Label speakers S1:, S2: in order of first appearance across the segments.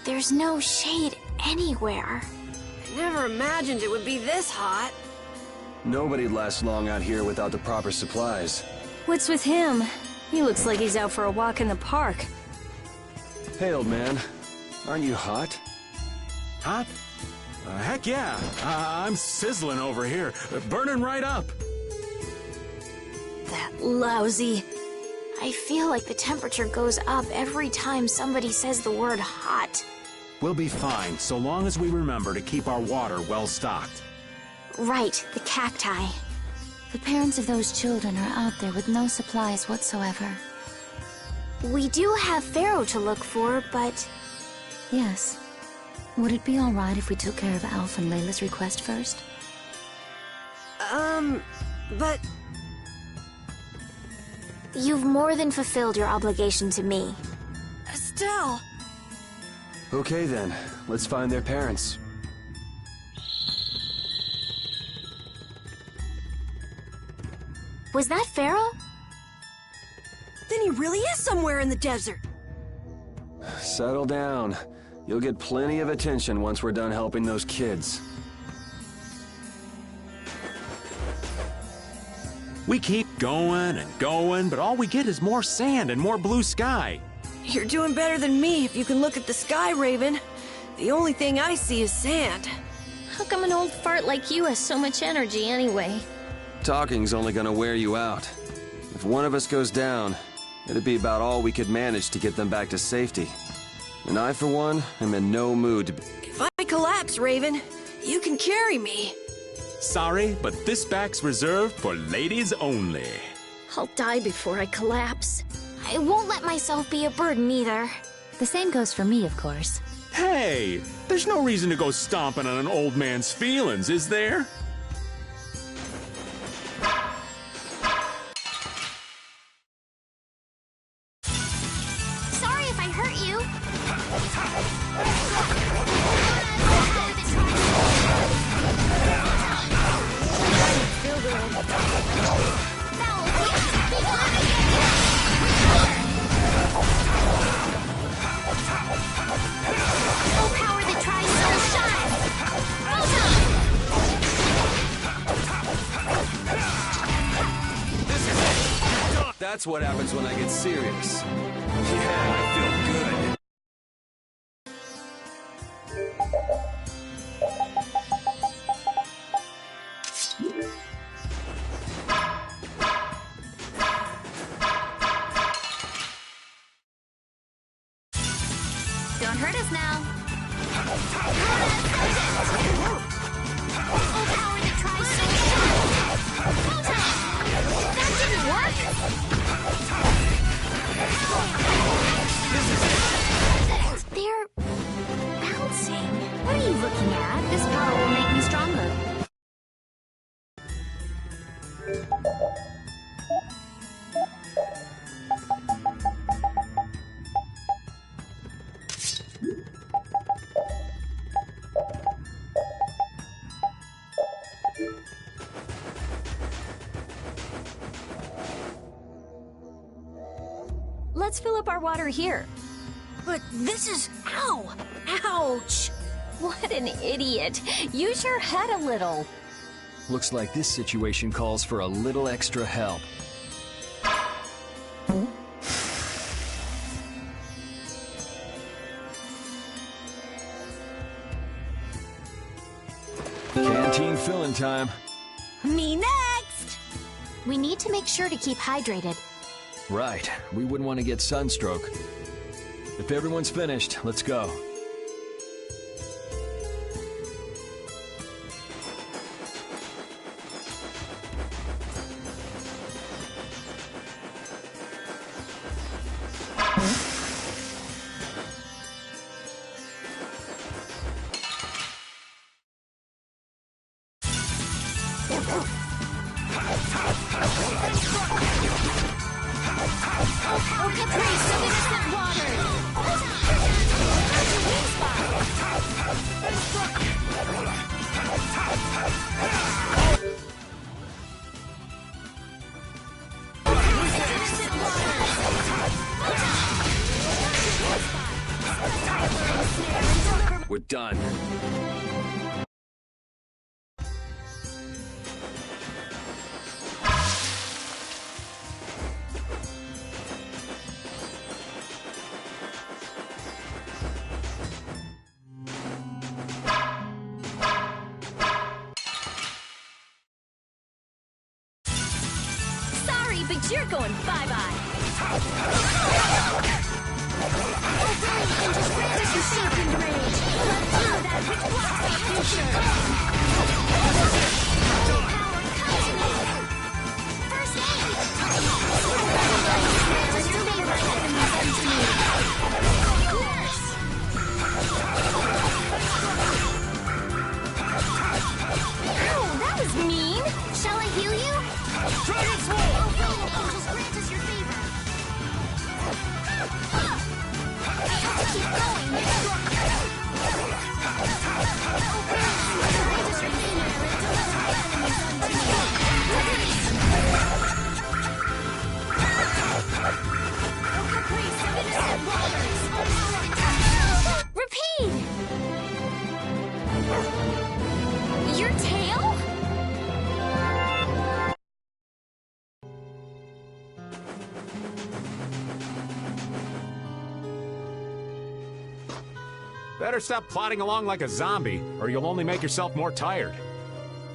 S1: there's no shade anywhere.
S2: I never imagined it would be this hot.
S3: Nobody'd last long out here without the proper supplies.
S4: What's with him? He looks like he's out for a walk in the park.
S3: Hey, old man. Aren't you hot?
S5: Hot? Heck yeah. I'm sizzling over here. Burning right up.
S4: That lousy...
S1: I feel like the temperature goes up every time somebody says the word hot.
S5: We'll be fine, so long as we remember to keep our water well stocked.
S1: Right, the cacti.
S6: The parents of those children are out there with no supplies whatsoever.
S1: We do have Pharaoh to look for, but...
S6: Yes. Would it be alright if we took care of Alf and Layla's request first?
S2: But...
S1: You've more than fulfilled your obligation to me.
S2: Estelle!
S3: Okay then, let's find their parents.
S1: Was that Pharaoh?
S2: Then he really is somewhere in the desert.
S3: Settle down. You'll get plenty of attention once we're done helping those kids.
S5: We keep going and going, but all we get is more sand and more blue sky.
S2: You're doing better than me if you can look at the sky, Raven. The only thing I see is sand.
S4: How come an old fart like you has so much energy anyway?
S3: Talking's only gonna wear you out. If one of us goes down, it'd be about all we could manage to get them back to safety. And I, for one, am in no mood to...
S2: If I collapse, Raven, you can carry me.
S5: Sorry, but this back's reserved for ladies only.
S4: I'll die before I collapse.
S1: I won't let myself be a burden either.
S6: The same goes for me, of course.
S5: Hey, there's no reason to go stomping on an old man's feelings, is there?
S1: Sorry if I hurt you. Full power that tries so shine.
S3: That's what happens when I get serious. Yeah, I feel good.
S1: Don't hurt us now. Full power that tries so shine. That didn't work. They're bouncing.
S6: What are you looking at? This power will make me stronger.
S4: Let's fill up our water here.
S2: But this is... Ow! Ouch!
S4: What an idiot. Use your head a little.
S7: Looks like this situation calls for a little extra help. Canteen filling time.
S2: Me next!
S1: We need to make sure to keep hydrated.
S7: Right, we wouldn't want to get sunstroke. If everyone's finished, let's go.
S1: We'll get through some innocent water.
S3: We're done.
S4: Sorry, but you're going bye-bye.
S1: That was mean. Shall I heal you? Dragon's Way! Angels grant us your favor. Keep going. Repeat! Your tail?
S5: Better stop plodding along like a zombie, or you'll only make yourself more tired.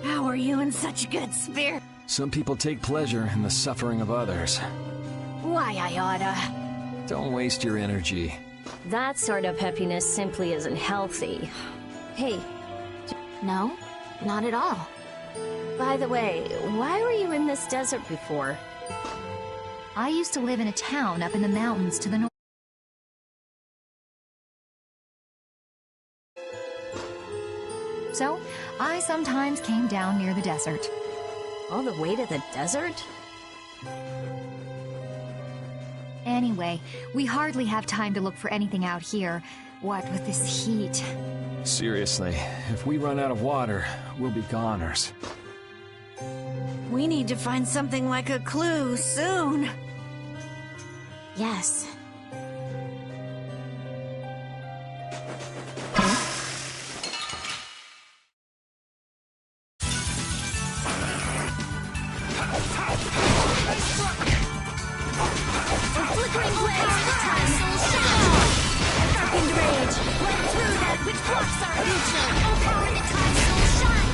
S2: How are you in such good spirit?
S7: Some people take pleasure in the suffering of others.
S2: Why, I oughta.
S7: Don't waste your energy.
S4: That sort of peppiness simply isn't healthy. Hey,
S1: No, not at all.
S4: by the way, why were you in this desert before?
S6: I used to live in a town up in the mountains to the north. So, I sometimes came down near the desert.
S4: All the way to the desert?
S6: Anyway, we hardly have time to look for anything out here. What with this heat?
S7: Seriously, if we run out of water, we'll be goners.
S2: We need to find something like a clue soon.
S1: Yes. Flickering blades, time soul shadow! Darkened rage, went through that which blocks our future. Oh, power the time soul shine!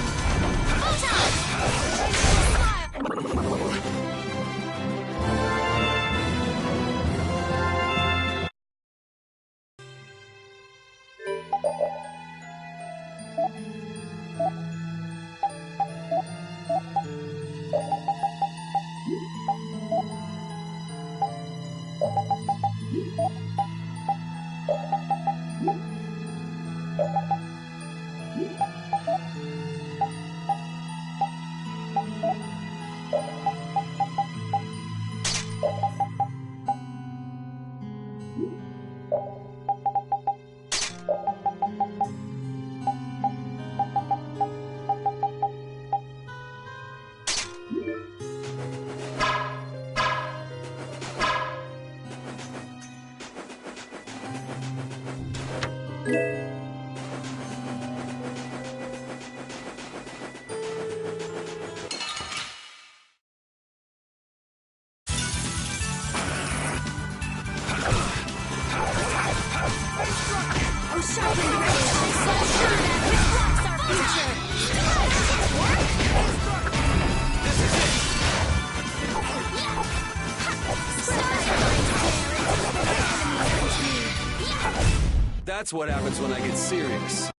S3: That's what happens when I get serious.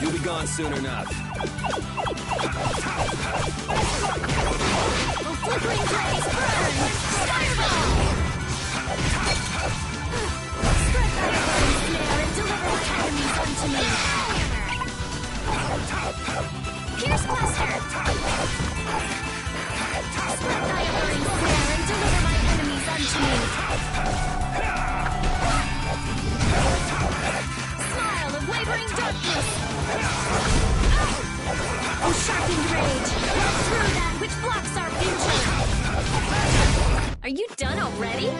S3: You'll be gone soon enough.
S1: Flickering blaze, burn! Fireball! Spread thy burning snare and deliver my enemies unto me. Pierce cluster! Spread thy burning snare and deliver my enemies unto me. crush me! Smile of wavering darkness! Oh, sharpened rage! Let through that which blocks our future! Are you done already?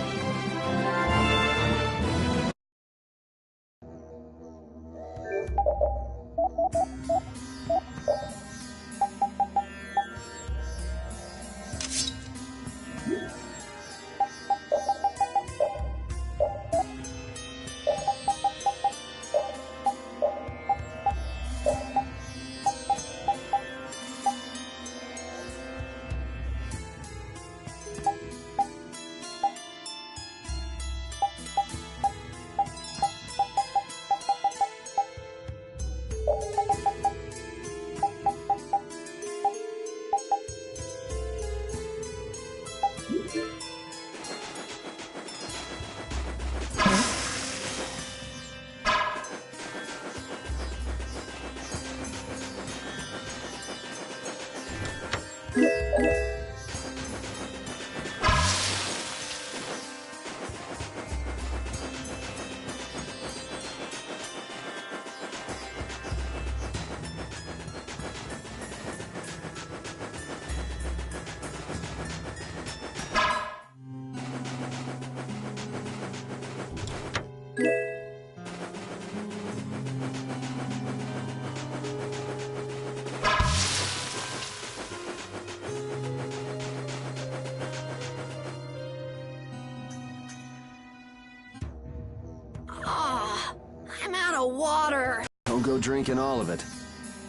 S2: I'm out of water.
S3: Don't go drinking all of it.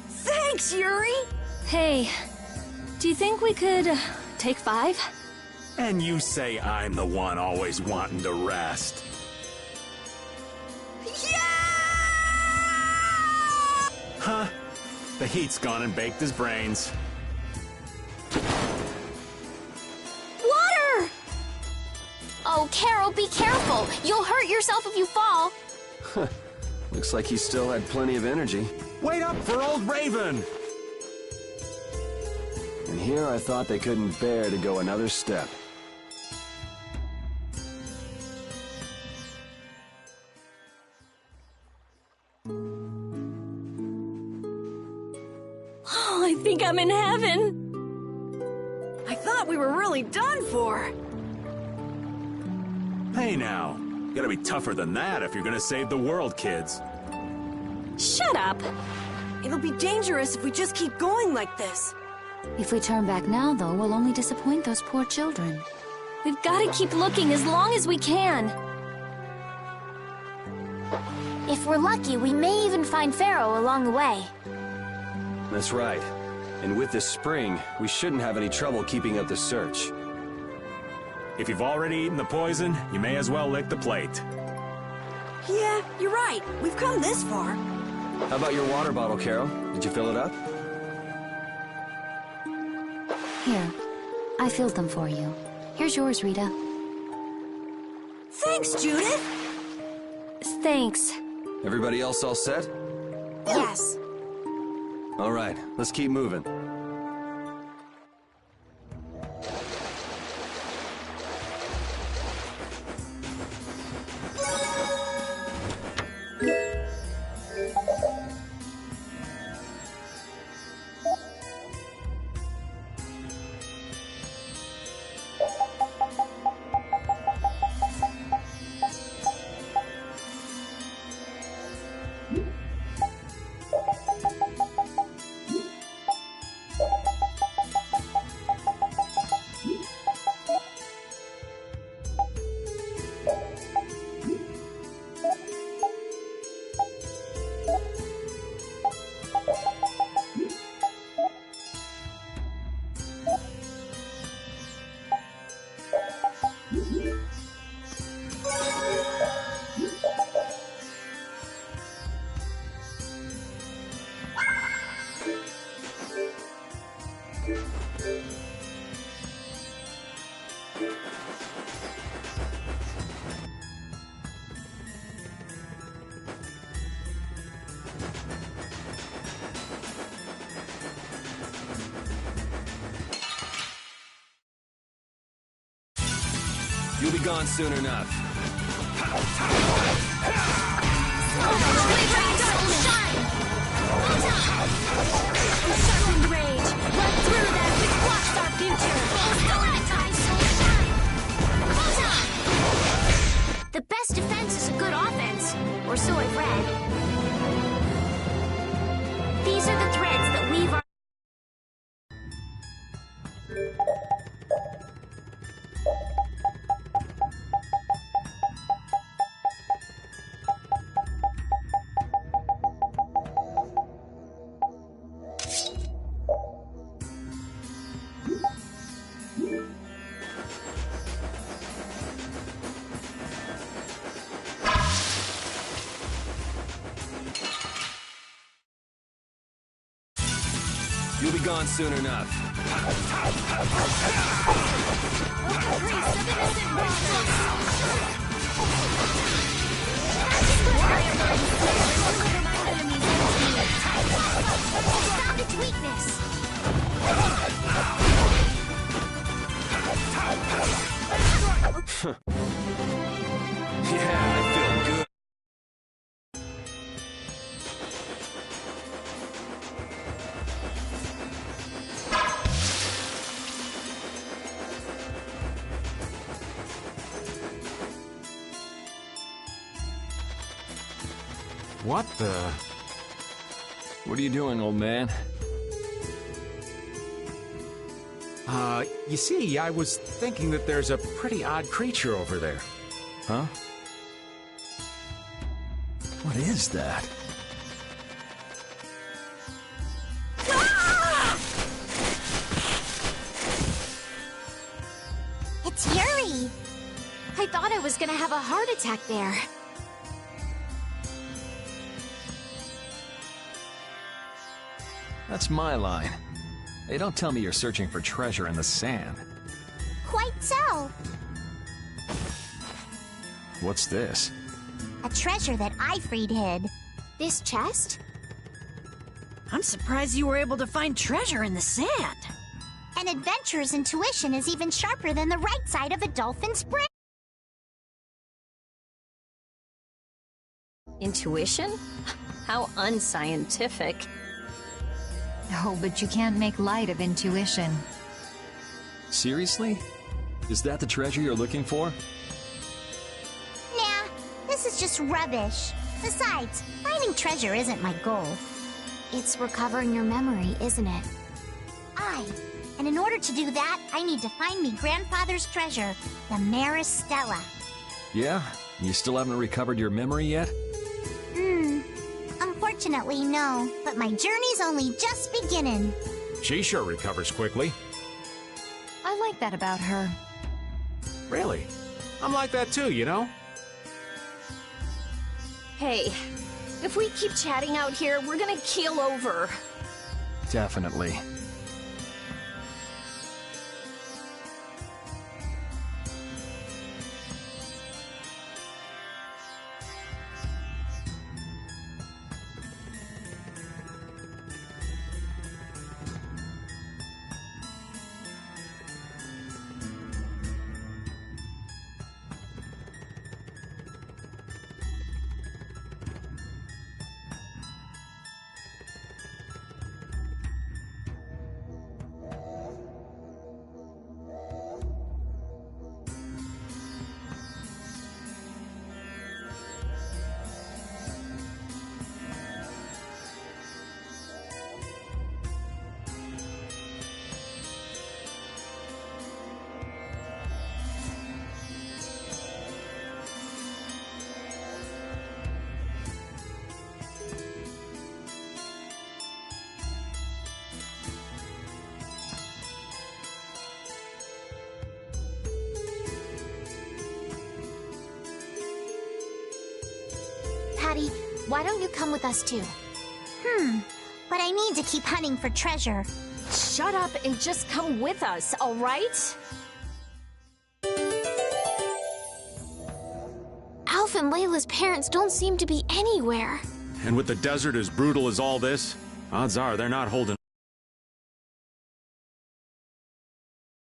S2: Thanks, Yuri!
S1: Hey, do you think we could take 5?
S5: And you say I'm the one always wanting to rest.
S2: Yeah!
S5: Huh? The heat's gone and baked his brains.
S1: Water! Oh, Carol, be careful. You'll hurt yourself if you fall.
S3: Looks like he still had plenty of energy.
S5: Wait up for old Raven!
S3: And here I thought they couldn't bear to go another step.
S1: Oh, I think I'm in heaven.
S2: I thought we were really done for.
S5: Hey now, you gotta be tougher than that if you're gonna save the world, kids.
S1: Shut up.
S2: It'll be dangerous if we just keep going like this.
S8: If we turn back now, though, we'll only disappoint those poor children.
S1: We've got to keep looking as long as we can. If we're lucky, we may even find Pharaoh along the way.
S3: That's right. And with this spring, we shouldn't have any trouble keeping up the search.
S5: If you've already eaten the poison, you may as well lick the plate.
S2: Yeah, you're right. We've come this far.
S3: How about your water bottle, Carol? Did you fill it up?
S8: Here, I filled them for you. Here's yours, Rita.
S2: Thanks, Judith!
S1: Thanks.
S3: Everybody else all set?
S2: Yes.
S3: All right, let's keep moving. You'll be gone soon enough.
S1: Sharpened rage, run through that which blocks our future. The best defense is a good offense, or so I've read. These are the threads that weave our...
S3: You'll be gone soon enough.
S1: Found its weakness.
S3: Yeah, I feel good.
S5: What the...
S7: What are you doing, old man?
S5: You see, I was thinking that there's a pretty odd creature over there.
S7: Huh? What is that?
S1: It's Yuri. I thought I was gonna have a heart attack there.
S7: That's my line. Hey, don't tell me you're searching for treasure in the sand.
S1: Quite so.
S7: What's this?
S1: A treasure that I freed hid. This chest?
S2: I'm surprised you were able to find treasure in the sand.
S1: An adventurer's intuition is even sharper than the right side of a dolphin's brain.
S4: Intuition? How unscientific.
S6: Oh, but you can't make light of intuition.
S7: Seriously? Is that the treasure you're looking for?
S1: Nah, this is just rubbish. Besides, finding treasure isn't my goal. It's recovering your memory, isn't it? And in order to do that, I need to find me grandfather's treasure, the Maris Stella.
S7: Yeah? You still haven't recovered your memory yet?
S1: Unfortunately, no. But my journey's only just beginning.
S5: She sure recovers quickly.
S6: I like that about her.
S5: Really? I'm like that too, you know?
S4: Hey, if we keep chatting out here, we're gonna keel over.
S7: Definitely.
S1: Patty, why don't you come with us too? But I need to keep hunting for treasure.
S4: Shut up and just come with us, all right?
S1: Alf and Layla's parents don't seem to be anywhere.
S5: And with the desert as brutal as all this, odds are they're not holding...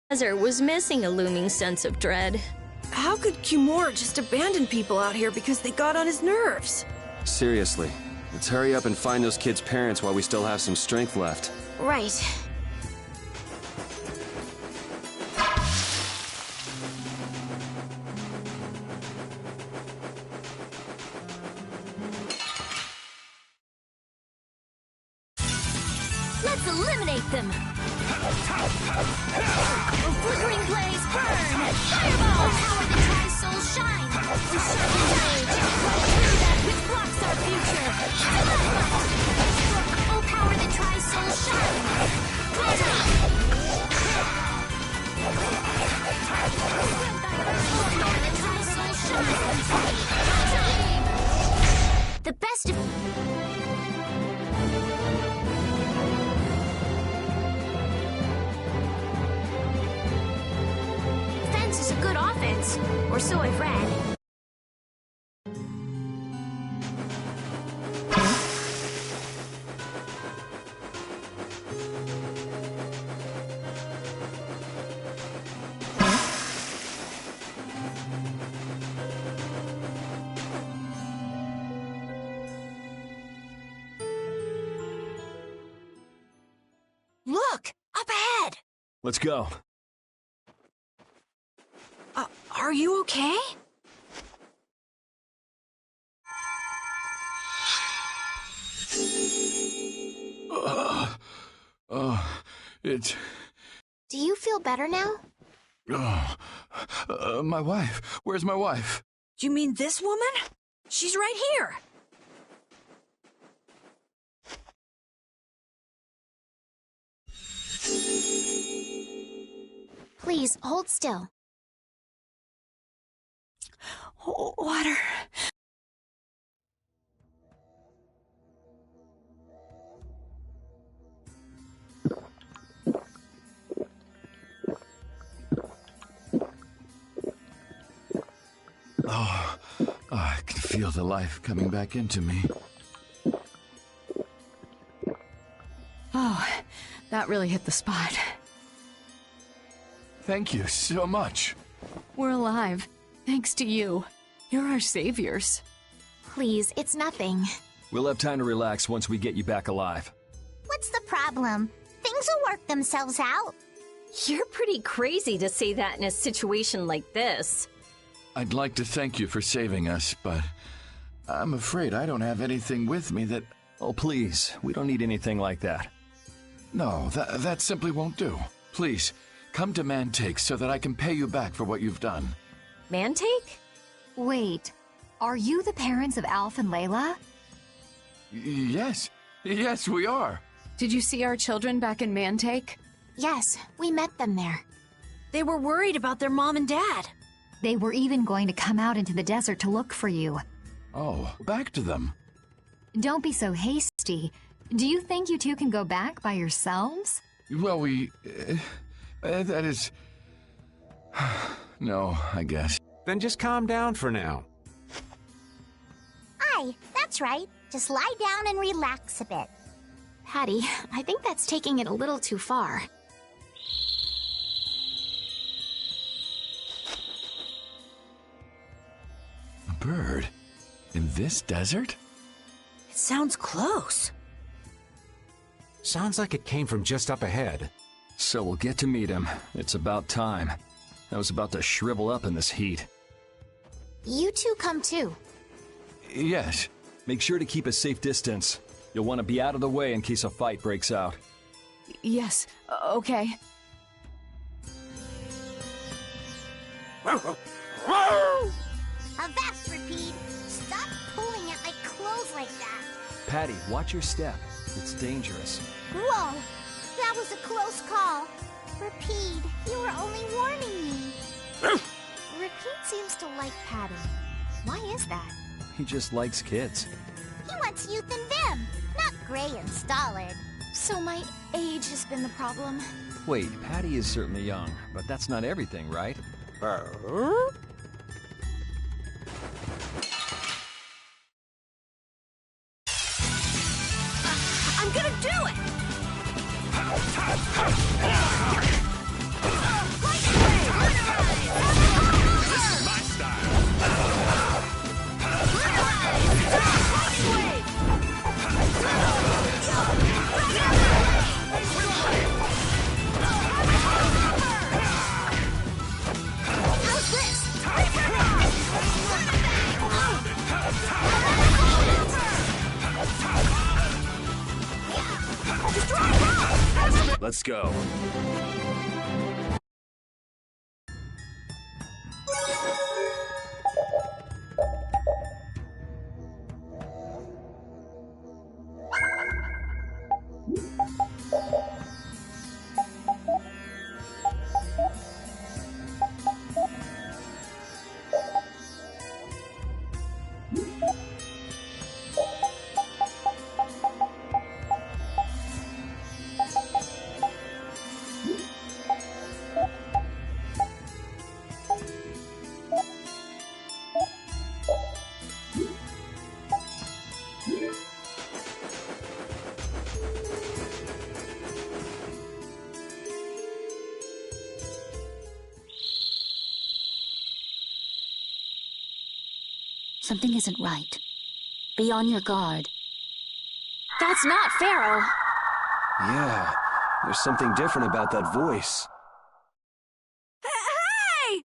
S4: Desert was missing a looming sense of dread.
S2: How could Kimura just abandon people out here because they got on his nerves?
S3: Seriously, let's hurry up and find those kids' parents while we still have some strength left.
S1: Right.
S4: Let's eliminate them! Flickering blaze, burn! Fireball! Power the Tri-Soul shine! Encircling rage! Right through that which blocks our future! Oh, power the Tri-Soul shine! The best of... is a good offense, or so I've read.
S2: Look! Up ahead!
S7: Let's go.
S2: Are you okay?
S5: It's...
S1: Do you feel better now?
S5: my wife. Where's my wife?
S2: Do you mean this woman? She's right here.
S1: Please, hold still.
S2: Water.
S5: Oh, I can feel the life coming back into me.
S6: Oh, that really hit the spot.
S5: Thank you so much.
S6: We're alive. Thanks to you. You're our saviors.
S1: Please, it's nothing.
S7: We'll have time to relax once we get you back alive.
S1: What's the problem? Things will work themselves out.
S4: You're pretty crazy to say that in a situation like this.
S5: I'd like to thank you for saving us, but I'm afraid I don't have anything with me that...
S7: Oh, please. We don't need anything like that.
S5: No, that simply won't do. Please, come to Mantake so that I can pay you back for what you've done.
S4: Mantake?
S6: Wait, are you the parents of Alf and Layla?
S5: Yes, we are.
S6: Did you see our children back in Mantake?
S1: Yes, we met them there.
S2: They were worried about their mom and dad.
S6: They were even going to come out into the desert to look for you.
S5: Oh, back to them.
S6: Don't be so hasty. Do you think you two can go back by yourselves?
S5: Well, that is... No, I guess.
S9: Then just calm down for now.
S1: Aye, that's right. Just lie down and relax a bit. Patty, I think that's taking it a little too far.
S5: A bird? In this desert?
S2: It sounds close.
S9: Sounds like it came from just up ahead.
S7: So we'll get to meet him. It's about time. I was about to shrivel up in this heat.
S1: You two come too.
S5: Yes.
S7: Make sure to keep a safe distance. You'll want to be out of the way in case a fight breaks out.
S6: Yes, okay.
S1: Avast, Repeat! Stop pulling at my clothes like that!
S7: Patty, watch your step. It's dangerous.
S1: Whoa! That was a close call. Repeat, you were only warning me. Repeat seems to like Patty. Why is that?
S7: He just likes kids.
S1: He wants youth and vim, not gray and stolid. So my age has been the problem.
S7: Wait, Patty is certainly young, but that's not everything, right?
S2: I'm gonna do it!
S10: This is my
S7: Let's go.
S8: Something isn't right. Be on your guard.
S4: That's not Pharaoh.
S3: Yeah, there's something different about that voice.
S2: Hey!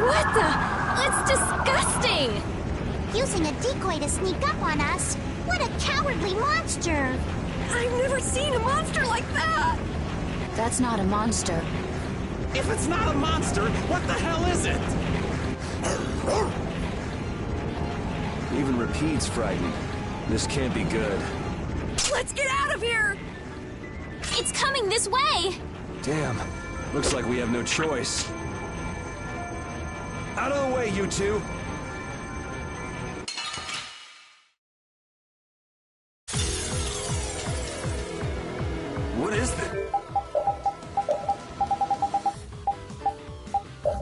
S4: What the? That's disgusting!
S1: Using a decoy to sneak up on us? What a cowardly monster!
S2: I've never seen a monster like that!
S8: That's not a monster.
S10: If it's not a monster, what the hell is it?
S3: Even Repeat's frightened. This can't be good.
S2: Let's get out of here!
S4: It's coming this way!
S3: Damn, looks like we have no choice. Out of the way, you two! What is this?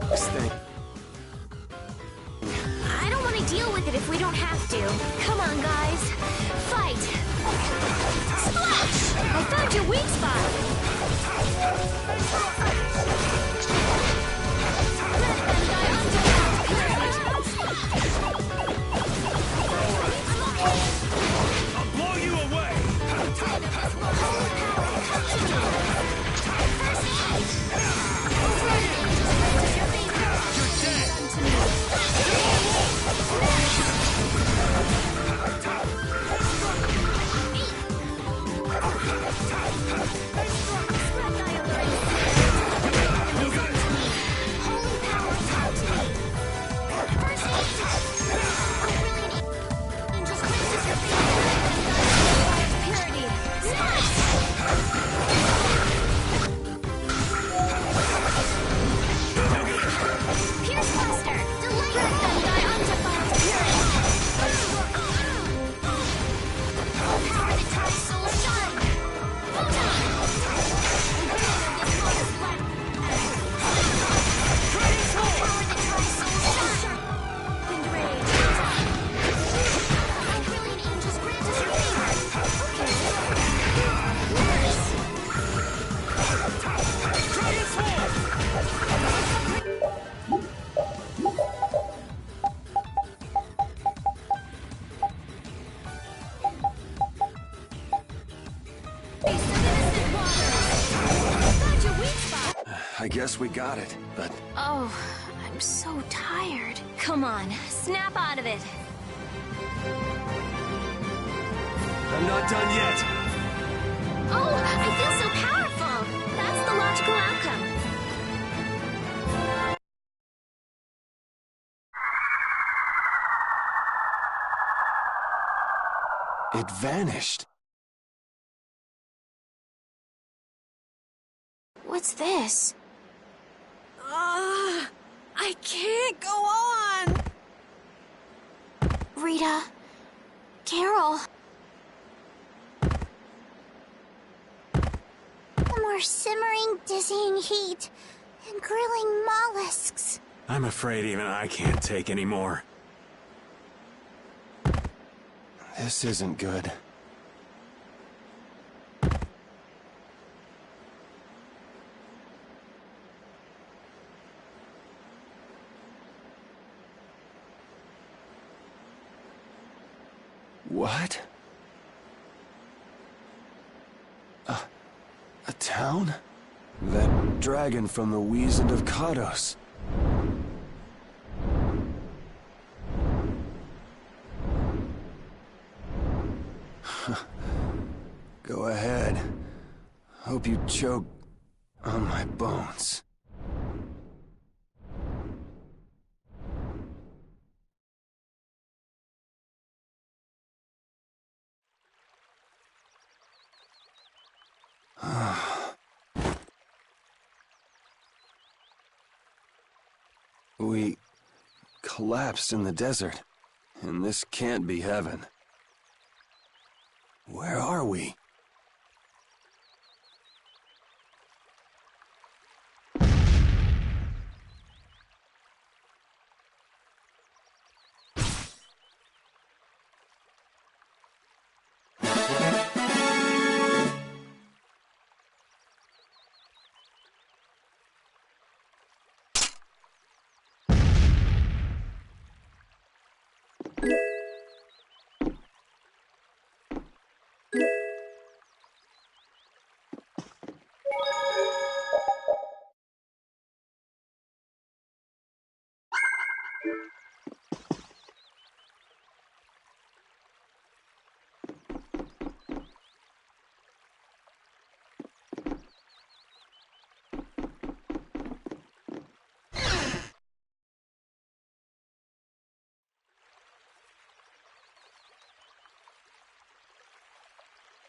S3: This thing.
S4: I don't want to deal with it if we don't have to. Come on, guys. Fight! Splash! I found your weak spot! Let them die undeveloped pyramids!
S10: I'll blow you away!
S3: I guess we got it, but...
S4: Oh, I'm so tired. Come on, snap out of it.
S3: I'm not done yet!
S4: Oh, I feel so powerful. That's the logical outcome.
S3: It vanished.
S4: What's this?
S2: I can't go on!
S1: Rita. Carol. More simmering, dizzying heat and grilling mollusks.
S9: I'm afraid even I can't take any more.
S3: This isn't good. What? A town? That dragon from the Weasand of Kados. Go ahead. Hope you choke on my bones. We collapsed in the desert, and this can't be heaven. Where are we?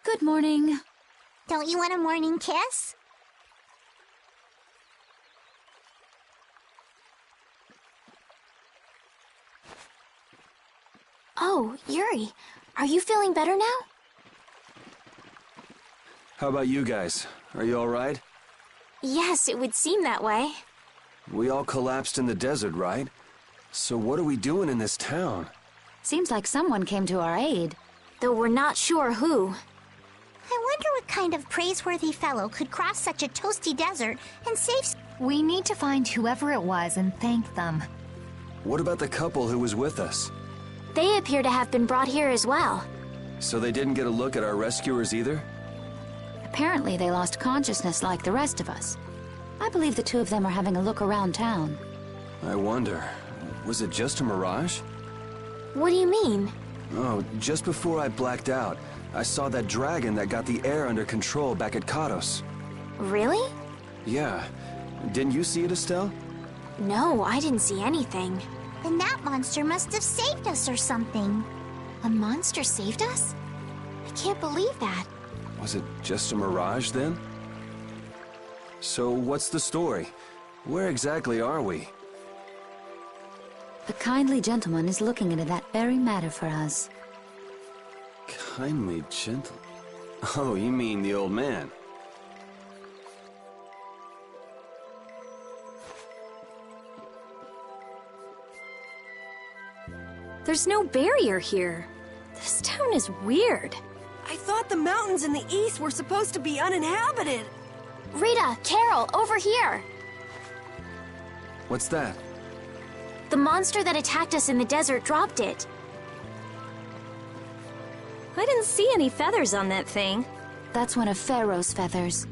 S8: Good morning.
S1: Don't you want a morning kiss?
S4: Oh, Yuri, are you feeling better now?
S3: How about you guys? Are you all right?
S4: Yes, it would seem that way.
S3: We all collapsed in the desert, right? So what are we doing in this town?
S8: Seems like someone came to our aid.
S4: Though we're not sure who.
S1: I wonder what kind of praiseworthy fellow could cross such a toasty desert and save...
S6: We need to find whoever it was and thank them.
S3: What about the couple who was with us?
S4: They appear to have been brought here as well.
S3: So they didn't get a look at our rescuers either?
S8: Apparently they lost consciousness like the rest of us. I believe the two of them are having a look around town.
S3: I wonder, was it just a mirage?
S4: What do you mean?
S3: Oh, just before I blacked out, I saw that dragon that got the air under control back at Katos.
S4: Really?
S3: Yeah. Didn't you see it, Estelle?
S4: No, I didn't see anything.
S1: Then that monster must have saved us or something.
S4: A monster saved us? I can't believe that.
S3: Was it just a mirage then? So what's the story? Where exactly are we?
S8: The kindly gentleman is looking into that very matter for us.
S3: Kindly gentle... Oh, you mean the old man.
S4: There's no barrier here. This town is weird.
S2: I thought the mountains in the east were supposed to be uninhabited.
S4: Rita, Carol, over here!
S3: What's that?
S4: The monster that attacked us in the desert dropped it. I didn't see any feathers on that thing.
S8: That's one of Pharaoh's feathers.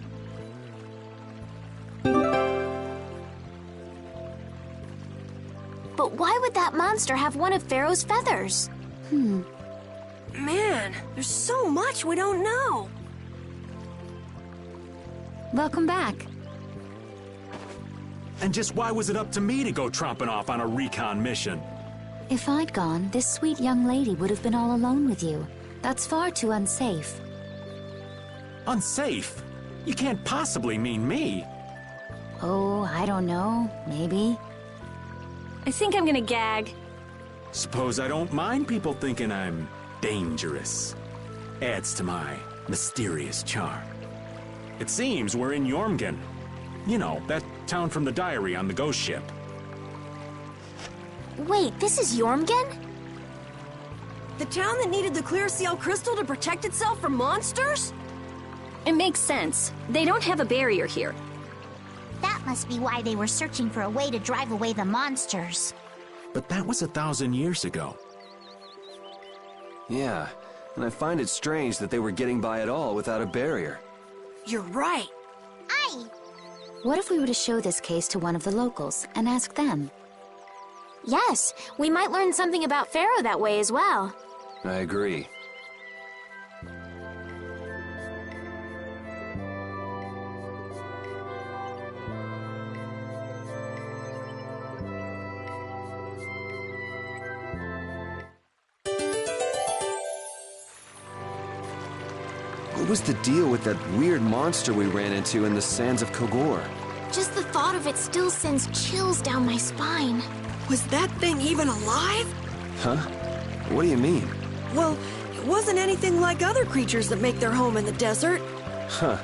S4: But why would that monster have one of Pharaoh's feathers?
S2: Man, there's so much we don't know.
S8: Welcome back.
S9: And just why was it up to me to go tromping off on a recon mission?
S8: If I'd gone, this sweet young lady would have been all alone with you. That's far too unsafe.
S9: Unsafe? You can't possibly mean me.
S8: Oh, I don't know. Maybe.
S4: I think I'm gonna gag.
S9: Suppose I don't mind people thinking I'm dangerous. Adds to my mysterious charm. It seems we're in Jormungand. You know, that town from the diary on the ghost ship.
S4: Wait, this is Jormungand?
S2: The town that needed the clear seal crystal to protect itself from monsters?
S4: It makes sense. They don't have a barrier here.
S1: That must be why they were searching for a way to drive away the monsters.
S9: But that was 1,000 years ago.
S3: Yeah, and I find it strange that they were getting by at all without a barrier.
S2: You're right.
S1: Aye!
S8: What if we were to show this case to one of the locals and ask them?
S4: Yes, we might learn something about Pharaoh that way as well.
S3: I agree. What was the deal with that weird monster we ran into in the sands of Kogor?
S4: Just the thought of it still sends chills down my spine.
S2: Was that thing even alive?
S3: Huh? What do you mean?
S2: Well, it wasn't anything like other creatures that make their home in the desert.
S3: Huh.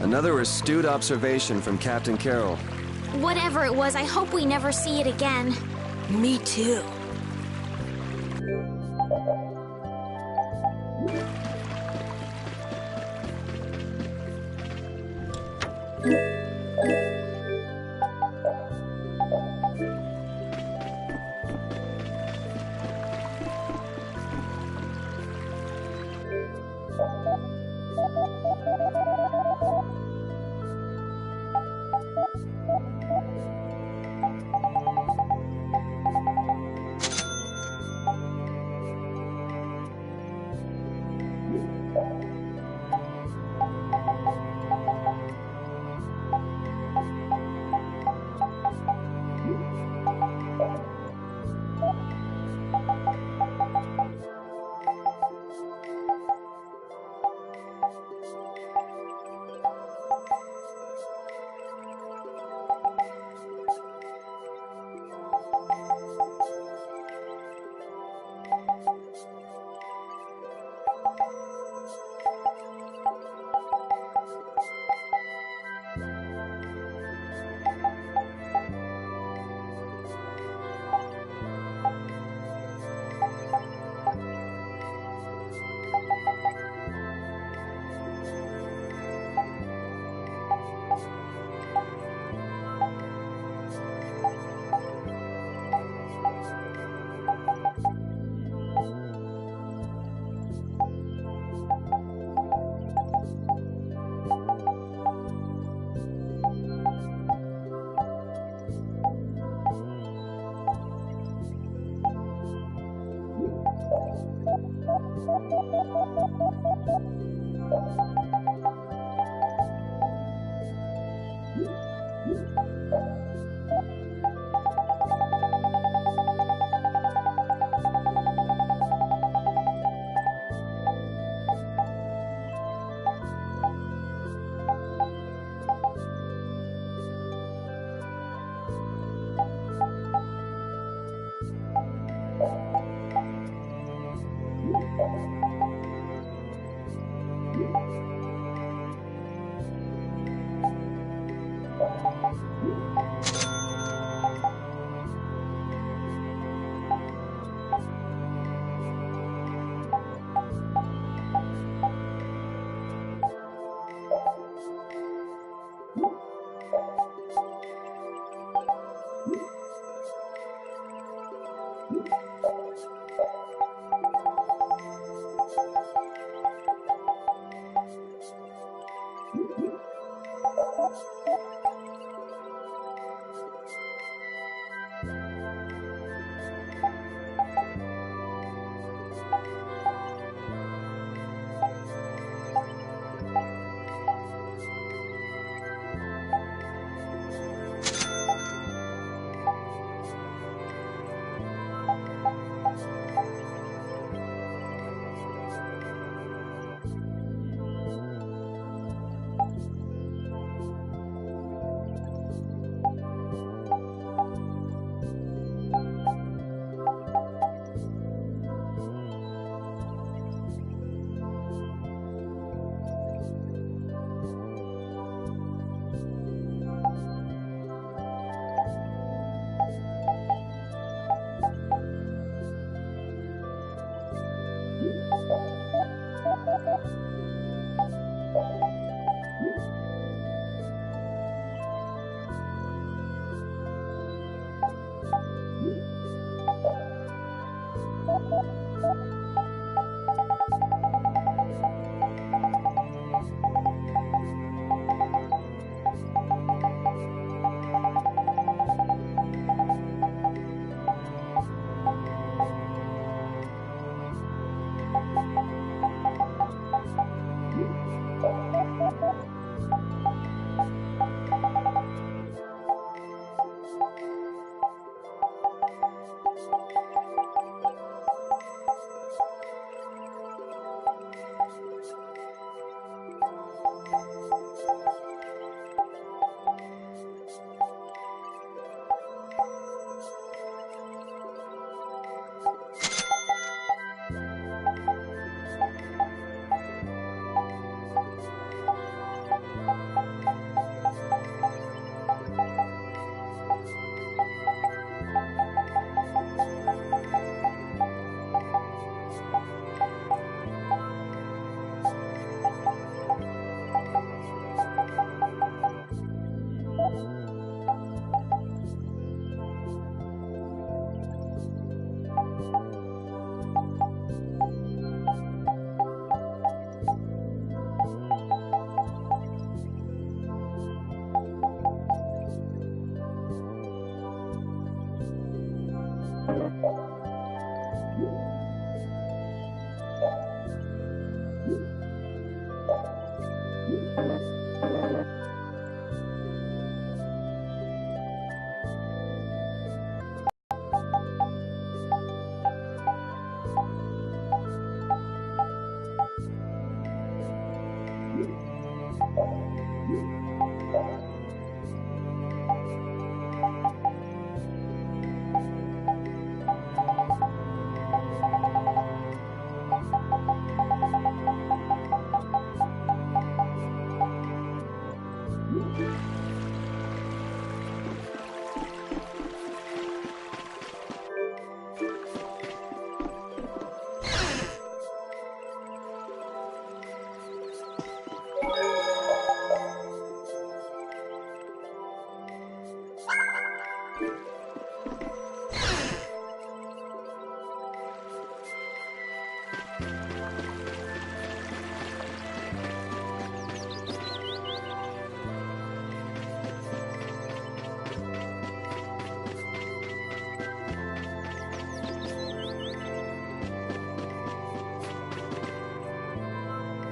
S3: Another astute observation from Captain Carroll.
S4: Whatever it was, I hope we never see it again.
S2: Me too.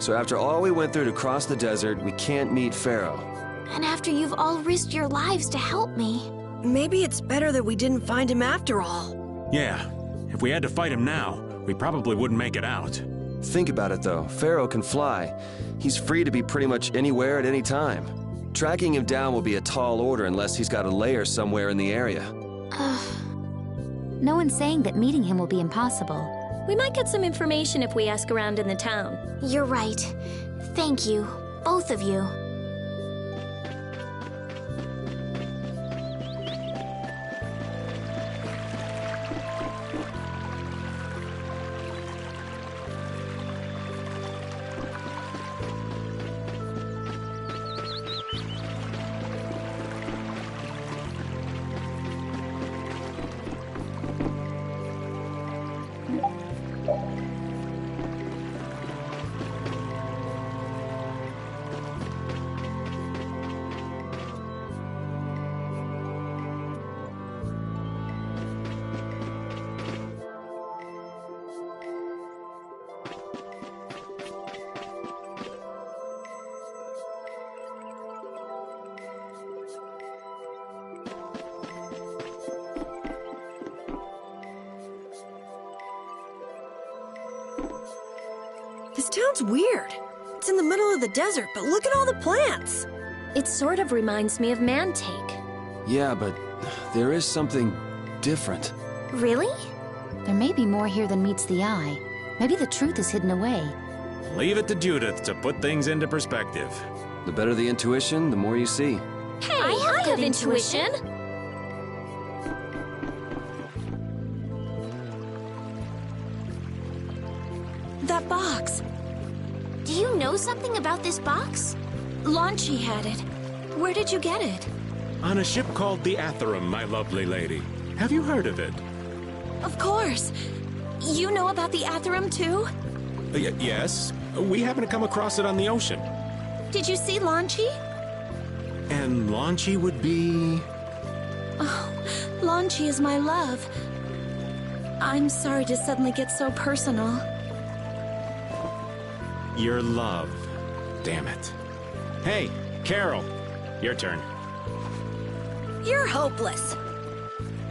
S3: So after all we went through to cross the desert, we can't meet Pharaoh.
S4: And after you've all risked your lives to help me.
S2: Maybe it's better that we didn't find him after all.
S9: Yeah, if we had to fight him now, we probably wouldn't make it out.
S3: Think about it though, Pharaoh can fly. He's free to be pretty much anywhere at any time. Tracking him down will be a tall order unless he's got a lair somewhere in the area.
S8: No one's saying that meeting him will be impossible.
S4: We might get some information if we ask around in the town. You're right. Thank you, both of you.
S2: This town's weird. It's in the middle of the desert, but look at all the plants.
S4: It sort of reminds me of Mantake.
S3: Yeah, but there is something different.
S4: Really?
S8: There may be more here than meets the eye. Maybe the truth is hidden away.
S9: Leave it to Judith to put things into perspective.
S3: The better the intuition, the more you see.
S4: Hey, I have intuition.
S2: That box.
S4: Do you know something about this box?
S2: Launchy had it. Where did you get it?
S9: On a ship called the Atherum, my lovely lady. Have you heard of it?
S2: Of course. You know about the Atherum too?
S9: Yes. We happen to come across it on the ocean.
S2: Did you see Launchy?
S9: And Launchy would be...
S2: Oh, Launchy is my love. I'm sorry to suddenly get so personal.
S9: Your love. Damn it. Hey, Carol. Your turn.
S2: You're hopeless.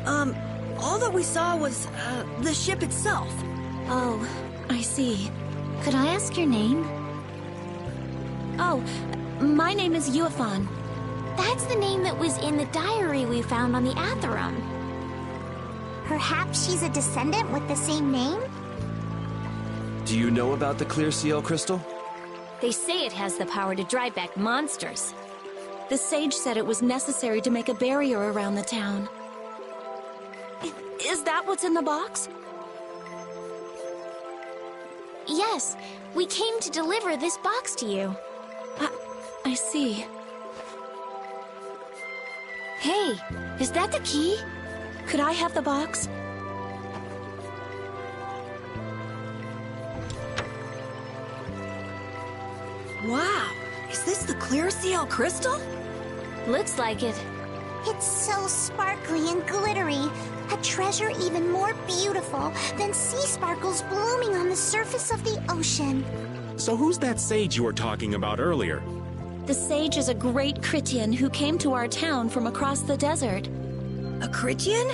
S2: All that we saw was, the ship itself. Oh, I see.
S8: Could I ask your name?
S2: Oh, my name is Yuafan.
S4: That's the name that was in the diary we found on the Atherum.
S1: Perhaps she's a descendant with the same name?
S3: Do you know about the Clear Seal crystal?
S4: They say it has the power to drive back monsters.
S2: The sage said it was necessary to make a barrier around the town. Is that what's in the box?
S4: Yes, we came to deliver this box to you.
S2: I see.
S4: Hey, is that the key?
S2: Could I have the box? Wow, is this the Clear Seal crystal?
S4: Looks like it.
S1: It's so sparkly and glittery. A treasure even more beautiful than sea sparkles blooming on the surface of the ocean.
S9: So who's that sage you were talking about earlier?
S2: The sage is a great Critian who came to our town from across the desert. A Critian?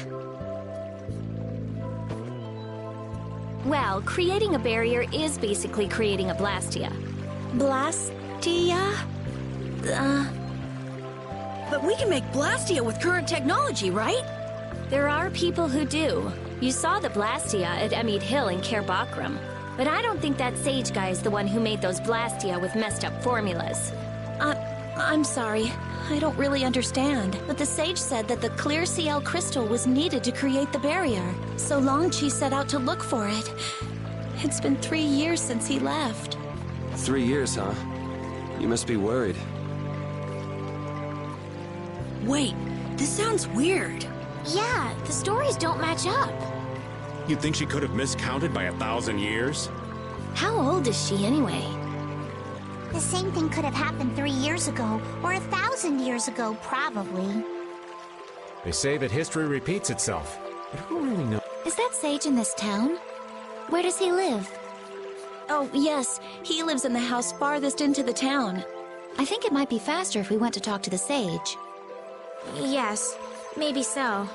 S4: Well, creating a barrier is basically creating a Blastia.
S2: Blastia? But we can make Blastia with current technology, right?
S4: There are people who do. You saw the Blastia at Emmede Hill in Cair Bakram. But I don't think that sage guy is the one who made those Blastia with messed up formulas.
S2: I'm sorry. I don't really understand. But the sage said that the Clear Seal crystal was needed to create the barrier. So Longchi set out to look for it. It's been 3 years since he left.
S3: 3 years, huh? You must be worried.
S2: Wait, this sounds weird.
S4: Yeah, the stories don't match up.
S9: You think she could have miscounted by 1,000 years?
S4: How old is she anyway?
S1: The same thing could have happened 3 years ago, or 1,000 years ago, probably.
S10: They say that history repeats itself, but who really knows?
S8: Is that sage in this town? Where does he live?
S2: Oh, yes. He lives in the house farthest into the town.
S8: I think it might be faster if we went to talk to the sage.
S4: Yes, maybe so.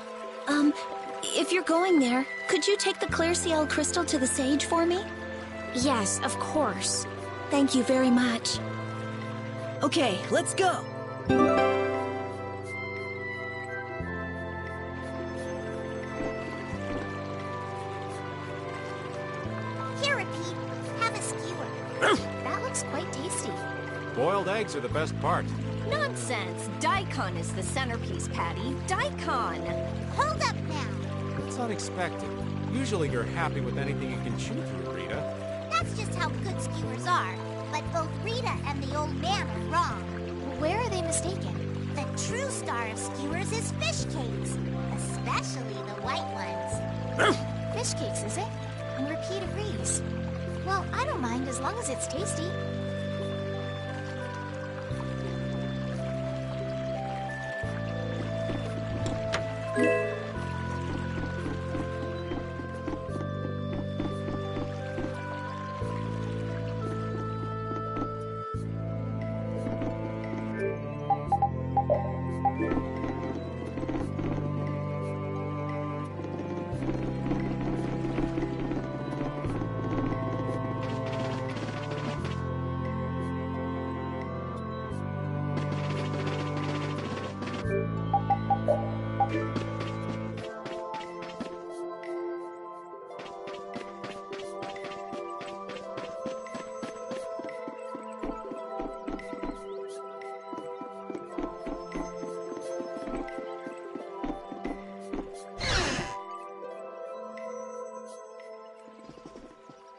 S2: If you're going there, could you take the clear CL crystal to the sage for me?
S4: Yes, of course.
S2: Thank you very much. Okay, let's go.
S1: Here, Repeat. Have a skewer. That looks quite tasty.
S10: Boiled eggs are the best part.
S11: Nonsense! Daikon is the centerpiece, Patty. Daikon!
S1: Hold up now.
S10: It's unexpected. Usually you're happy with anything you can chew through, Rita.
S1: That's just how good skewers are. But both Rita and the old man are wrong.
S11: Where are they mistaken?
S1: The true star of skewers is fish cakes. Especially the white ones.
S11: Fish cakes, is it? And Repeat agrees. Well, I don't mind as long as it's tasty.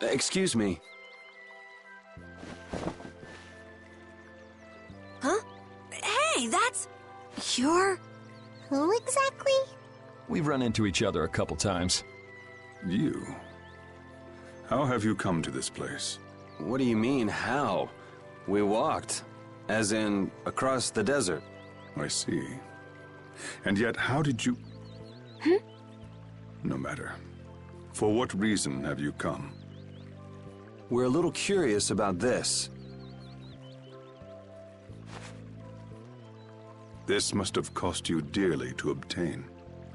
S3: Excuse me.
S2: Huh? Hey, that's... You're...
S1: Who exactly?
S7: We've run into each other a couple times.
S12: You? How have you come to this place?
S3: What do you mean, how? We walked. As in, across the desert.
S12: I see. And yet, how did you... No matter. For what reason have you come?
S3: We're a little curious about this.
S12: This must have cost you dearly to obtain.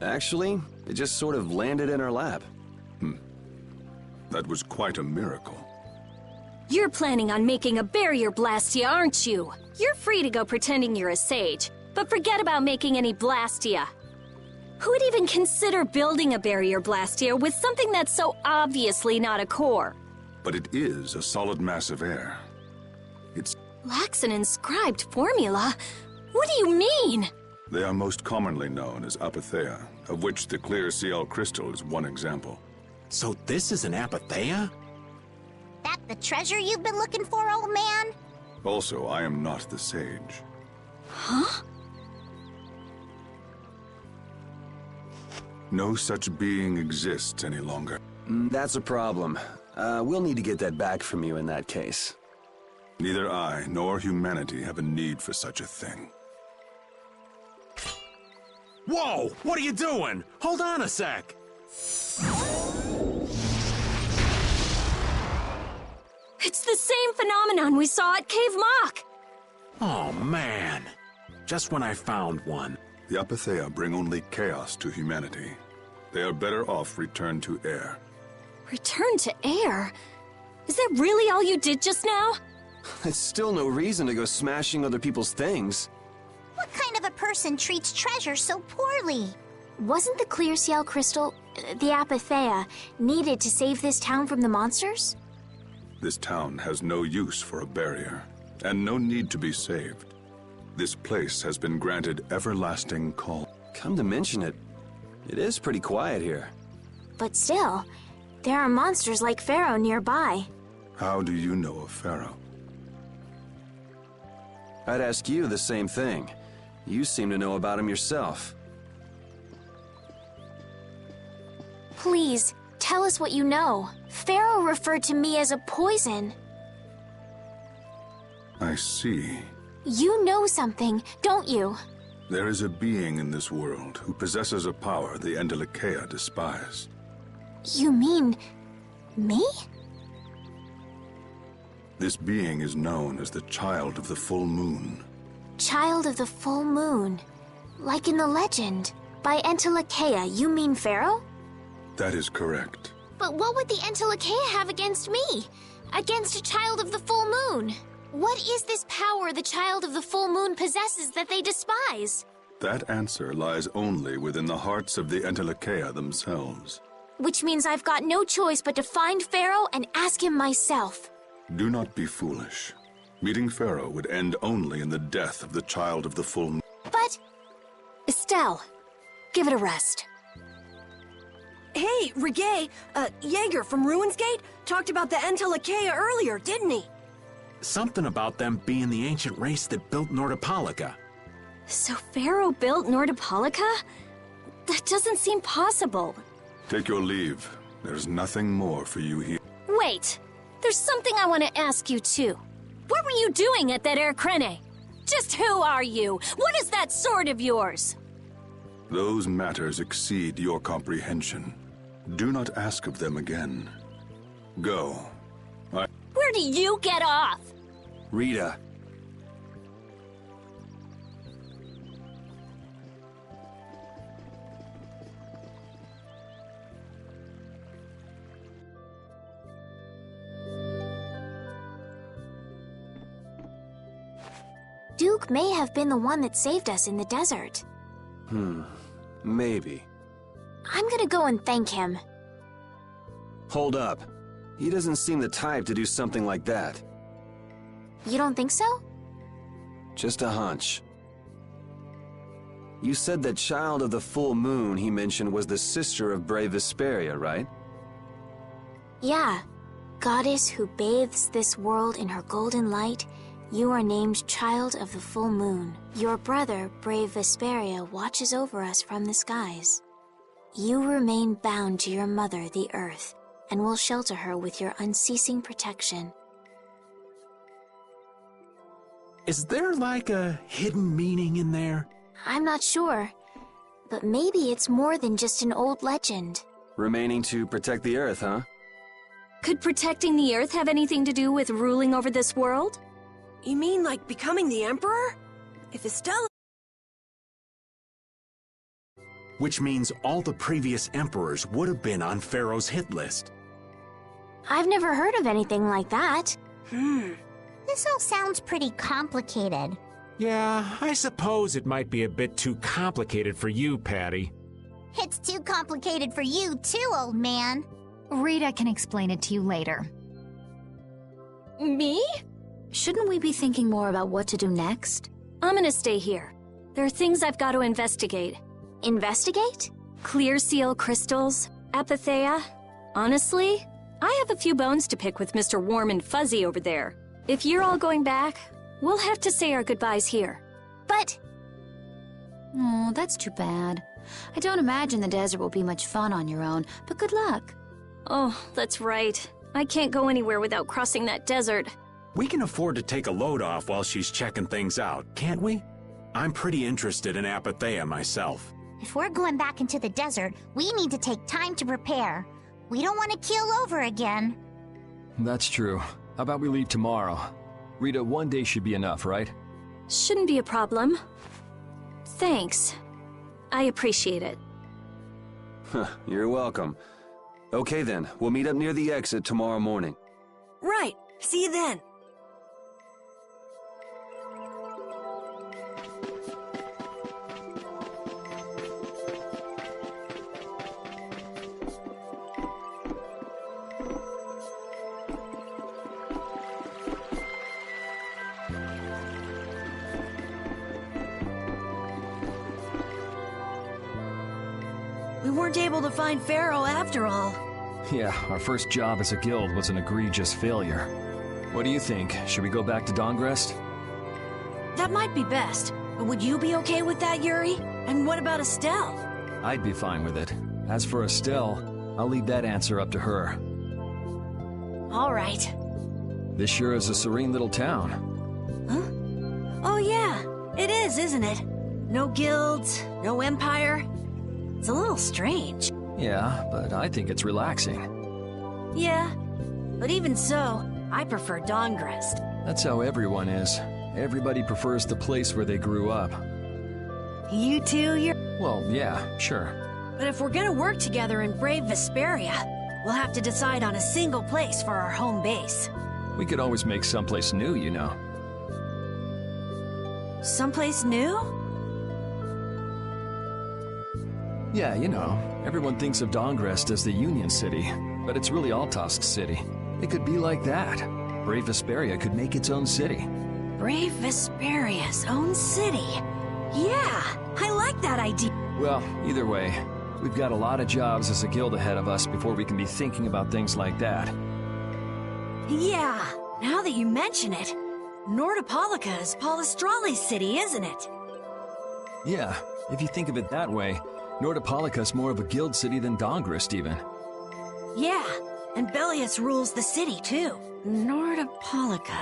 S3: Actually, it just sort of landed in our lap.
S12: That was quite a miracle.
S4: You're planning on making a barrier blastia, aren't you? You're free to go pretending you're a sage, but forget about making any blastia. Who would even consider building a barrier blastia with something that's so obviously not a core?
S12: But it is a solid mass of air. It's...
S4: Lacks an inscribed formula? What do you mean?
S12: They are most commonly known as apatheia, of which the clear CL crystal is one example.
S9: So this is an apatheia?
S1: That the treasure you've been looking for, old man?
S12: Also, I am not the sage.
S4: Huh?
S12: No such being exists any longer.
S3: That's a problem. We'll need to get that back from you in that case.
S12: Neither I nor humanity have a need for such a thing.
S9: Whoa! What are you doing? Hold on a sec!
S4: It's the same phenomenon we saw at Cave Mock!
S9: Oh, man. Just when I found one.
S12: The apatheia bring only chaos to humanity. They are better off returned to air.
S4: Return to air? Is that really all you did just now?
S3: It's still no reason to go smashing other people's things.
S1: What kind of a person treats treasure so poorly?
S11: Wasn't the clear CL crystal, the apatheia, needed to save this town from the monsters?
S12: This town has no use for a barrier, and no need to be saved. This place has been granted everlasting calm.
S3: Come to mention it, it is pretty quiet here.
S11: But still, there are monsters like Pharaoh nearby.
S12: How do you know of Pharaoh?
S3: I'd ask you the same thing. You seem to know about him yourself.
S11: Please, tell us what you know. Pharaoh referred to me as a poison.
S12: I see.
S11: You know something, don't you?
S12: There is a being in this world who possesses a power the Endelikeia despise.
S11: You mean... me?
S12: This being is known as the Child of the Full Moon.
S11: Child of the Full Moon. Like in the legend. By Entelekea, you mean Pharaoh?
S12: That is correct.
S11: But what would the Entelekea have against me? Against a Child of the Full Moon? What is this power the Child of the Full Moon possesses that they despise?
S12: That answer lies only within the hearts of the Entelekea themselves.
S11: Which means I've got no choice but to find Pharaoh and ask him myself.
S12: Do not be foolish. Meeting Pharaoh would end only in the death of the Child of the Full Moon.
S11: But...
S4: Estelle, give it a rest.
S13: Hey, Reggae, Jaeger from Ruinsgate talked about the Entelekea earlier, didn't he?
S9: Something about them being the ancient race that built Nordopolica.
S4: So Pharaoh built Nordopolica? That doesn't seem possible.
S12: Take your leave. There's nothing more for you here.
S4: Wait, there's something I want to ask you too. What were you doing at that Air Crene? Just who are you? What is that sword of yours?
S12: Those matters exceed your comprehension. Do not ask of them again. Go.
S4: Where do you get off?
S3: Rita.
S11: Duke may have been the one that saved us in the desert.
S3: Maybe.
S11: I'm gonna go and thank him.
S3: Hold up. He doesn't seem the type to do something like that.
S11: You don't think so?
S3: Just a hunch. You said that Child of the Full Moon he mentioned was the sister of brave Vesperia, right?
S11: Yeah. Goddess who bathes this world in her golden light, you are named Child of the Full Moon. Your brother, brave Vesperia, watches over us from the skies. You remain bound to your mother, the Earth, and will shelter her with your unceasing protection.
S9: Is there like a hidden meaning in there?
S11: I'm not sure, but maybe it's more than just an old legend.
S3: Remaining to protect the Earth, huh?
S4: Could protecting the Earth have anything to do with ruling over this world?
S13: You mean like becoming the Emperor? If Estelle...
S9: Which means all the previous emperors would have been on Pharaoh's hit list.
S11: I've never heard of anything like that.
S1: This all sounds pretty complicated.
S10: Yeah, I suppose it might be a bit too complicated for you, Patty.
S1: It's too complicated for you too, old man.
S6: Rita can explain it to you later.
S4: Me?
S8: Shouldn't we be thinking more about what to do next?
S4: I'm gonna stay here. There are things I've got to investigate.
S11: Investigate?
S4: Clear seal crystals, apatheia. Honestly, I have a few bones to pick with Mr. Warm and Fuzzy over there. If you're all going back, we'll have to say our goodbyes here.
S11: But...
S8: Oh, that's too bad. I don't imagine the desert will be much fun on your own, but good luck.
S4: Oh, that's right. I can't go anywhere without crossing that desert.
S9: We can afford to take a load off while she's checking things out, can't we? I'm pretty interested in apatheia myself.
S1: If we're going back into the desert, we need to take time to prepare. We don't want to keel over again.
S7: That's true. How about we leave tomorrow? Rita, one day should be enough, right?
S4: Shouldn't be a problem. Thanks. I appreciate it.
S3: You're welcome. Okay then, we'll meet up near the exit tomorrow morning.
S13: Right. See you then. We weren't able to find Pharaoh after all.
S7: Yeah, our first job as a guild was an egregious failure. What do you think? Should we go back to Dongrest?
S13: That might be best. But would you be okay with that, Yuri? And what about Estelle?
S7: I'd be fine with it. As for Estelle, I'll leave that answer up to her.
S13: All right.
S7: This sure is a serene little town.
S13: Huh? Oh yeah, it is, isn't it? No guilds, no empire. It's a little strange.
S7: Yeah, but I think it's relaxing.
S13: Yeah, but even so, I prefer Dawngrest.
S7: That's how everyone is. Everybody prefers the place where they grew up.
S13: You two, you're...
S7: Well, yeah, sure.
S13: But if we're gonna work together in brave Vesperia, we'll have to decide on a single place for our home base.
S7: We could always make someplace new, you know.
S13: Someplace new?
S7: Yeah, you know, everyone thinks of Dawngrest as the Union City, but it's really Altosk City. It could be like that. Brave Vesperia could make its own city.
S13: Brave Vesperia's own city. Yeah, I like that idea.
S7: Well, either way, we've got a lot of jobs as a guild ahead of us before we can be thinking about things like that.
S13: Yeah, now that you mention it, Nordopolica is Polistrali's city, isn't it?
S7: Yeah, if you think of it that way, Nordopolica's more of a guild city than Dawngrest even.
S13: Yeah, and Belius rules the city too. Nordopolica,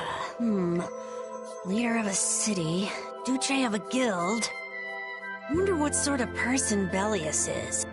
S13: leader of a city, Duce of a guild. Wonder what sort of person Belius is.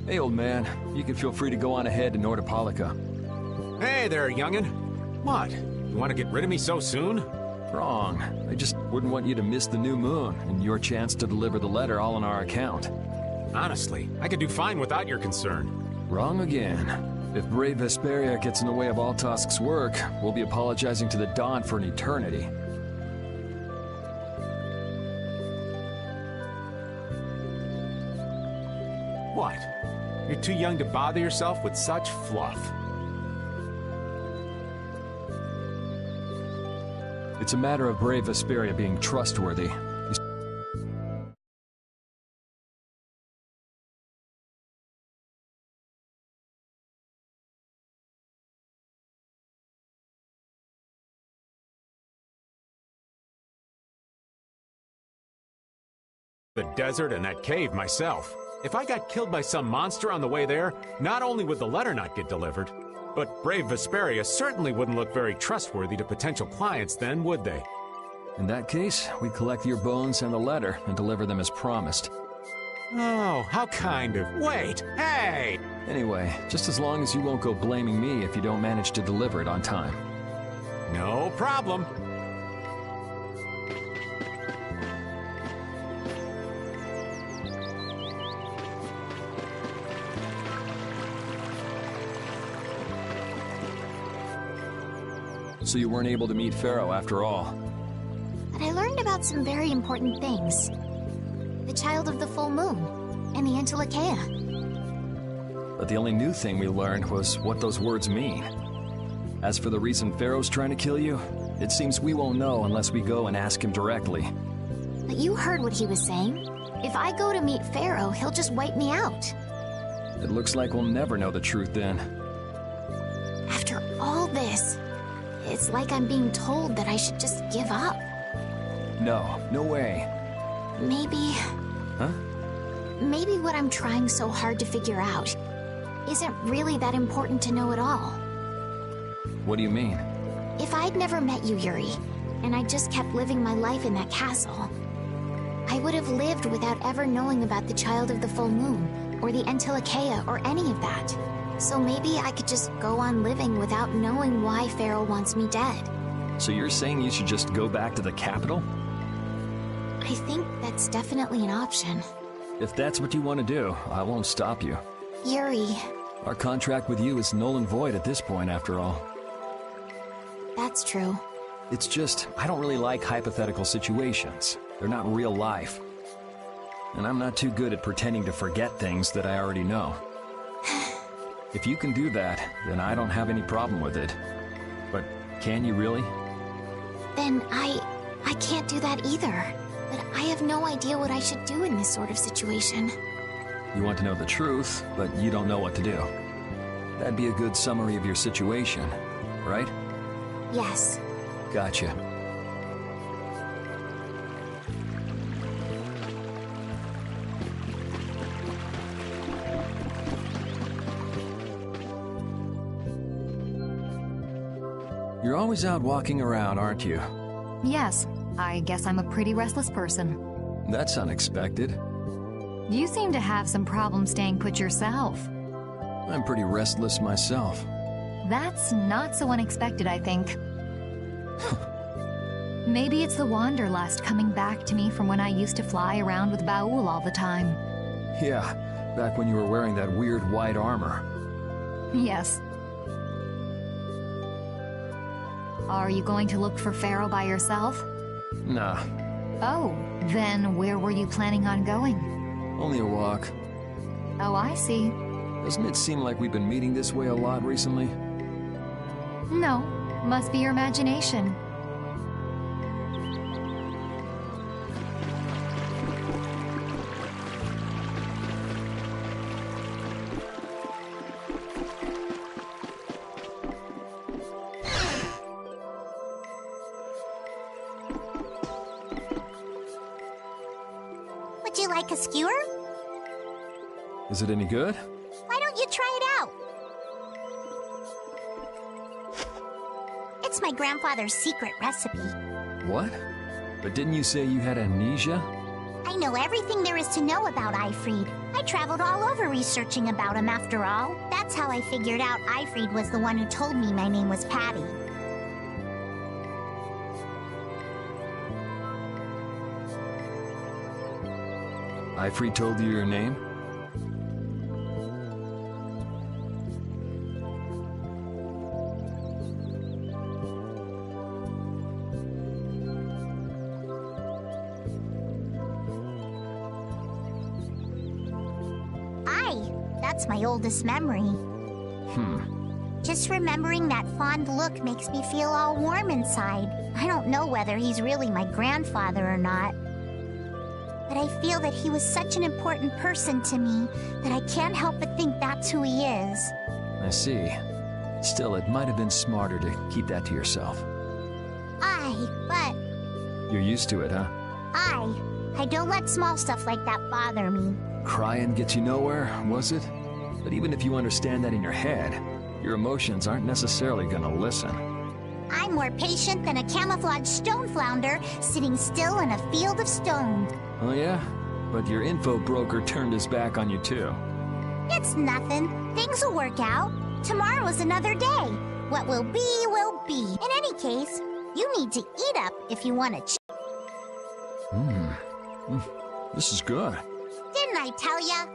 S7: Hey, old man, you can feel free to go on ahead to Nordopolica.
S10: Hey there, youngin'. What? You want to get rid of me so soon?
S7: Wrong. I just wouldn't want you to miss the new moon and your chance to deliver the letter all on our account.
S10: Honestly, I could do fine without your concern.
S7: Wrong again. If Brave Vesperia gets in the way of Altosk's work, we'll be apologizing to the Dawn for an eternity.
S10: What? You're too young to bother yourself with such fluff.
S7: It's a matter of Brave Vesperia being trustworthy.
S10: The desert and that cave myself. If I got killed by some monster on the way there, not only would the letter not get delivered, but Brave Vesperia certainly wouldn't look very trustworthy to potential clients then, would they?
S7: In that case, we'd collect your bones and the letter and deliver them as promised.
S10: Oh, how kind of... Wait! Hey!
S7: Anyway, just as long as you won't go blaming me if you don't manage to deliver it on time.
S10: No problem.
S7: So you weren't able to meet Pharaoh after all.
S1: But I learned about some very important things. The child of the full moon, and the Antilochaea.
S7: But the only new thing we learned was what those words mean. As for the reason Pharaoh's trying to kill you, it seems we won't know unless we go and ask him directly.
S1: But you heard what he was saying. If I go to meet Pharaoh, he'll just wipe me out.
S7: It looks like we'll never know the truth then.
S1: After all this, it's like I'm being told that I should just give up.
S7: No, no way.
S1: Maybe...
S7: Huh?
S1: Maybe what I'm trying so hard to figure out isn't really that important to know at all.
S7: What do you mean?
S1: If I'd never met you, Yuri, and I just kept living my life in that castle, I would have lived without ever knowing about the Child of the Full Moon, or the Antilochaea, or any of that. So maybe I could just go on living without knowing why Pharaoh wants me dead.
S7: So you're saying you should just go back to the capital?
S1: I think that's definitely an option.
S7: If that's what you want to do, I won't stop you.
S1: Yuri...
S7: Our contract with you is null and void at this point, after all.
S1: That's true.
S7: It's just, I don't really like hypothetical situations. They're not real life. And I'm not too good at pretending to forget things that I already know. If you can do that, then I don't have any problem with it. But can you really?
S1: Then I can't do that either. But I have no idea what I should do in this sort of situation.
S7: You want to know the truth, but you don't know what to do. That'd be a good summary of your situation, right?
S1: Yes.
S7: Gotcha. You're always out walking around, aren't you?
S6: Yes, I guess I'm a pretty restless person.
S7: That's unexpected.
S6: You seem to have some problems staying put yourself.
S7: I'm pretty restless myself.
S6: That's not so unexpected, I think. Maybe it's the wanderlust coming back to me from when I used to fly around with Baul all the time.
S7: Yeah, back when you were wearing that weird white armor.
S6: Yes. Are you going to look for Pharaoh by yourself?
S7: Nah.
S6: Oh, then where were you planning on going?
S7: Only a walk.
S6: Oh, I see.
S7: Doesn't it seem like we've been meeting this way a lot recently?
S6: No, must be your imagination.
S1: Would you like a skewer?
S7: Is it any good?
S1: Why don't you try it out? It's my grandfather's secret recipe.
S7: What? But didn't you say you had amnesia?
S1: I know everything there is to know about Ifried. I traveled all over researching about him after all. That's how I figured out Ifried was the one who told me my name was Patty.
S7: Ifried told you your name?
S1: That's my oldest memory. Just remembering that fond look makes me feel all warm inside. I don't know whether he's really my grandfather or not. But I feel that he was such an important person to me that I can't help but think that's who he is.
S7: I see. Still, it might have been smarter to keep that to yourself.
S1: But...
S7: You're used to it, huh?
S1: I don't let small stuff like that bother me.
S7: Crying gets you nowhere, was it? But even if you understand that in your head, your emotions aren't necessarily gonna listen.
S1: I'm more patient than a camouflaged stone flounder sitting still in a field of stone.
S7: Oh yeah? But your info broker turned his back on you too.
S1: It's nothing. Things will work out. Tomorrow's another day. What will be, will be. In any case, you need to eat up if you want to
S7: This is good.
S1: Didn't I tell ya?